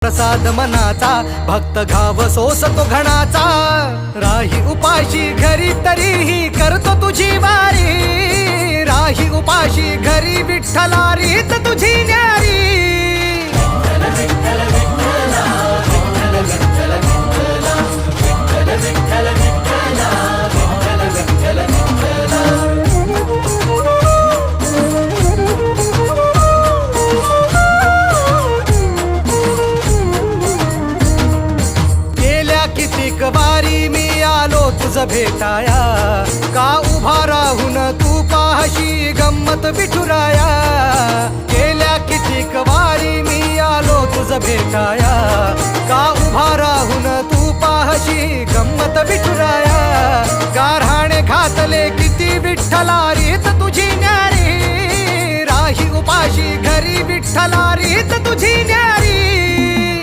प्रसाद मनाचा भक्त घाव सोसतो घणाचा राही उपाशी घरी तरीही करतो तुझी वारी राही उपाशी घरी विठ्ठला रीत तुझी न्यारी कितीक वारी मी आलो तुझ भेटाया का उभा राहून तू पाहशी गंमत विठुराया गेल्या कितीक वारी मी आलो तुझ भेटाया का उभा राहून तू पाहशी गंमत विठुराया गारहाणे घातले किती विठ्ठला रीत तुझी न्यारी राही उपाशी घरी विठ्ठला रीत तुझी न्यारी